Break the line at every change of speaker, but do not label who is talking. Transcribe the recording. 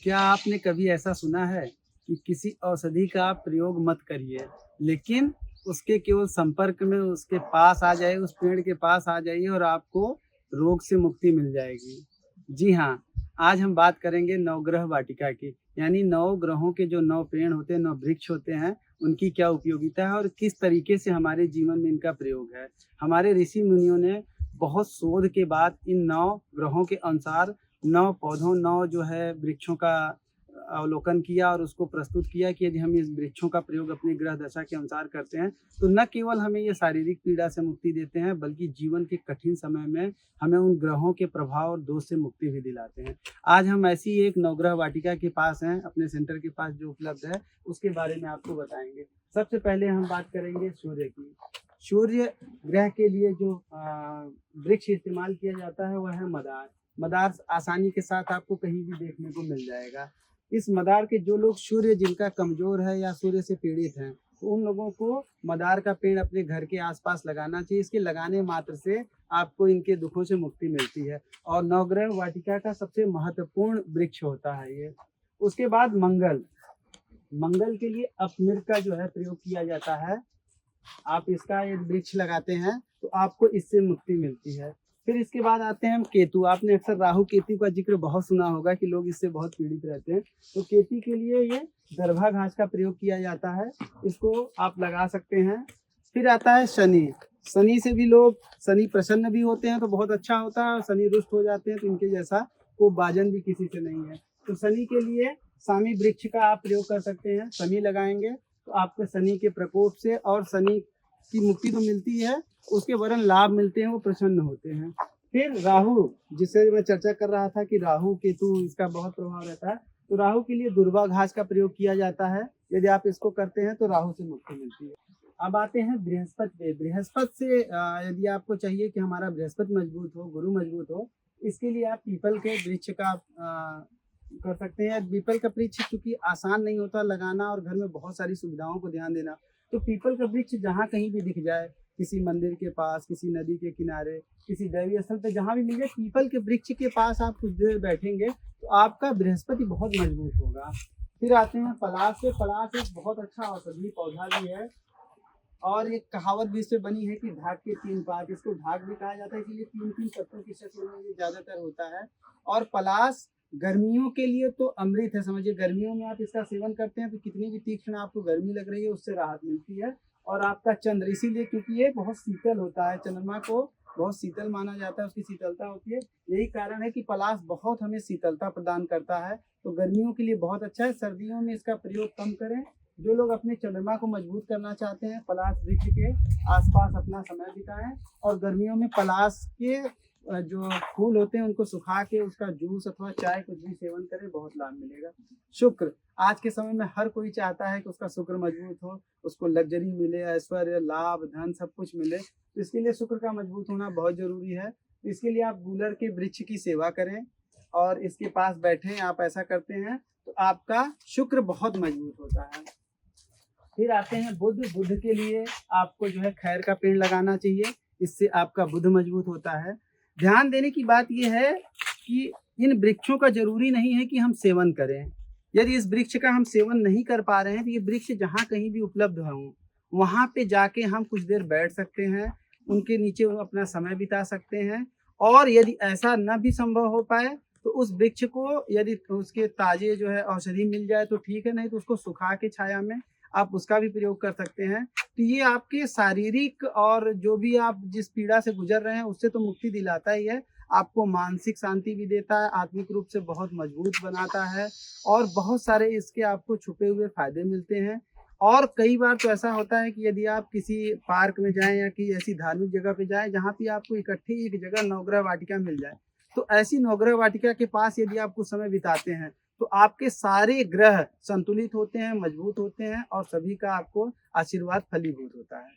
क्या आपने कभी ऐसा सुना है कि किसी औषधि का आप प्रयोग मत करिए, लेकिन उसके केवल संपर्क में उसके पास आ जाइए, उस पेड़ के पास आ जाइए और आपको रोग से मुक्ति मिल जाएगी। जी हाँ, आज हम बात करेंगे नवग्रह वाटिका की, यानी 9 ग्रहों के जो 9 पेड़ होते हैं, 9 वृक्ष होते हैं, उनकी क्या उपयोगिता है और किस तरीके से हमारे जीवन में इनका प्रयोग है। हमारे ऋषि-मुनियों ने बहुत शोध के बाद इन 9 ग्रहों के अनुसार 9 पौधों 9 जो है वृक्षों का अवलोकन किया और उसको प्रस्तुत किया कि यदि हम इस वृक्षों का प्रयोग अपनी ग्रह दशा के अनुसार करते हैं, तो न केवल हमें ये शारीरिक पीड़ा से मुक्ति देते हैं, बल्कि जीवन के कठिन समय में हमें उन ग्रहों के प्रभाव और दोष से मुक्ति भी दिलाते हैं। आज हम ऐसी एक नवग्रह वाटिका के पास हैं, अपने सेंटर के पास जो उपलब्ध है, उसके बारे में आपको बताएँगे। सबसे पहले हम बात करेंगे सूर्य की। सूर्य ग्रह के लिए जो वृक्ष इस्तेमाल किया जाता है, वह है मदार। मदार आसानी के साथ आपको कहीं भी देखने को मिल जाएगा। इस मदार के जो लोग सूर्य जिनका कमज़ोर है या सूर्य से पीड़ित हैं, तो उन लोगों को मदार का पेड़ अपने घर के आस-पास लगाना चाहिए। इसके लगाने मात्र से आपको इनके दुखों से मुक्ति मिलती है और नवग्रह वाटिका का सबसे महत्वपूर्ण वृक्ष होता है ये। उसके बाद मंगल। मंगल के लिए अपमिर्क का जो है प्रयोग किया जाता है। आप इसका यदि वृक्ष लगाते हैं, तो आपको इससे मुक्ति मिलती है। फिर इसके बाद आते हैं हम केतु। आपने अक्सर राहु केतु का ज़िक्र बहुत सुना होगा कि लोग इससे बहुत पीड़ित रहते हैं। तो केतु के लिए ये दरभा घास का प्रयोग किया जाता है, इसको आप लगा सकते हैं। फिर आता है शनि। शनि से भी लोग शनि प्रसन्न भी होते हैं तो बहुत अच्छा होता है और शनि रुष्ट हो जाते हैं तो इनके जैसा को बाजन भी किसी से नहीं है। तो शनि के लिए सामी वृक्ष का आप प्रयोग कर सकते हैं। शनि लगाएँगे तो आपको शनि के प्रकोप से और शनि की मुक्ति तो मिलती है, उसके वरन लाभ मिलते हैं, वो प्रसन्न होते हैं। फिर राहु, जिससे मैं चर्चा कर रहा था कि राहु केतु इसका बहुत प्रभाव रहता है, तो राहु के लिए दुर्वा घास का प्रयोग किया जाता है। यदि आप इसको करते हैं तो राहु से मुक्ति मिलती है। अब आते हैं बृहस्पति पे। बृहस्पति से यदि आपको चाहिए कि हमारा बृहस्पति मजबूत हो, गुरु मजबूत हो, इसके लिए आप पीपल के वृक्ष का कर सकते हैं। पीपल का वृक्ष चूँकि आसान नहीं होता लगाना और घर में बहुत सारी सुविधाओं को ध्यान देना, तो पीपल का वृक्ष जहाँ कहीं भी दिख जाए, किसी मंदिर के पास, किसी नदी के किनारे, किसी दैवीय स्थल पे जहाँ भी मिल जाए, पीपल के वृक्ष के पास आप कुछ देर बैठेंगे तो आपका बृहस्पति बहुत मजबूत होगा। फिर आते हैं पलाश पे। पलाश एक बहुत अच्छा औषधीय पौधा भी है और एक कहावत भी इससे बनी है कि ढाक के 3 पात। इसको ढाक भी कहा जाता है, इसलिए 3-3 पत्तों की शक्ल में ये ज़्यादातर होता है। और पलाश गर्मियों के लिए तो अमृत है। समझिए गर्मियों में आप इसका सेवन करते हैं तो कितनी भी तीक्ष्ण आपको गर्मी लग रही है, उससे राहत मिलती है। और आपका चंद्र, इसीलिए क्योंकि ये बहुत शीतल होता है, चंद्रमा को बहुत शीतल माना जाता है, उसकी शीतलता होती है। यही कारण है कि पलाश बहुत हमें शीतलता प्रदान करता है, तो गर्मियों के लिए बहुत अच्छा है। सर्दियों में इसका प्रयोग कम करें। जो लोग अपने चंद्रमा को मजबूत करना चाहते हैं, पलाश वृक्ष के आसपास अपना समय बिताएं। और गर्मियों में पलाश के जो फूल होते हैं उनको सुखा के उसका जूस अथवा चाय कुछ भी सेवन करें, बहुत लाभ मिलेगा। शुक्र, आज के समय में हर कोई चाहता है कि उसका शुक्र मजबूत हो, उसको लग्जरी मिले, ऐश्वर्य, लाभ, धन सब कुछ मिले, तो इसके लिए शुक्र का मजबूत होना बहुत जरूरी है। तो इसके लिए आप गूलर के वृक्ष की सेवा करें और इसके पास बैठें। आप ऐसा करते हैं तो आपका शुक्र बहुत मजबूत होता है। फिर आते हैं बुध। बुध के लिए आपको जो है खैर का पेड़ लगाना चाहिए, इससे आपका बुध मजबूत होता है। ध्यान देने की बात यह है कि इन वृक्षों का जरूरी नहीं है कि हम सेवन करें। यदि इस वृक्ष का हम सेवन नहीं कर पा रहे हैं, तो ये वृक्ष जहाँ कहीं भी उपलब्ध हों, वहाँ पे जाके हम कुछ देर बैठ सकते हैं, उनके नीचे अपना समय बिता सकते हैं। और यदि ऐसा न भी संभव हो पाए, तो उस वृक्ष को यदि उसके ताजे जो है औषधि मिल जाए तो ठीक है, नहीं तो उसको सुखा के छाया में आप उसका भी प्रयोग कर सकते हैं। तो ये आपके शारीरिक और जो भी आप जिस पीड़ा से गुजर रहे हैं उससे तो मुक्ति दिलाता ही है, आपको मानसिक शांति भी देता है, आत्मिक रूप से बहुत मजबूत बनाता है और बहुत सारे इसके आपको छुपे हुए फायदे मिलते हैं। और कई बार तो ऐसा होता है कि यदि आप किसी पार्क में जाएं या किसी ऐसी धार्मिक जगह पे जाएं जहाँ पे आपको इकट्ठी एक जगह नवग्रह वाटिका मिल जाए, तो ऐसी नवग्रह वाटिका के पास यदि आप कुछ समय बिताते हैं तो आपके सारे ग्रह संतुलित होते हैं, मजबूत होते हैं और सभी का आपको आशीर्वाद फलीभूत होता है।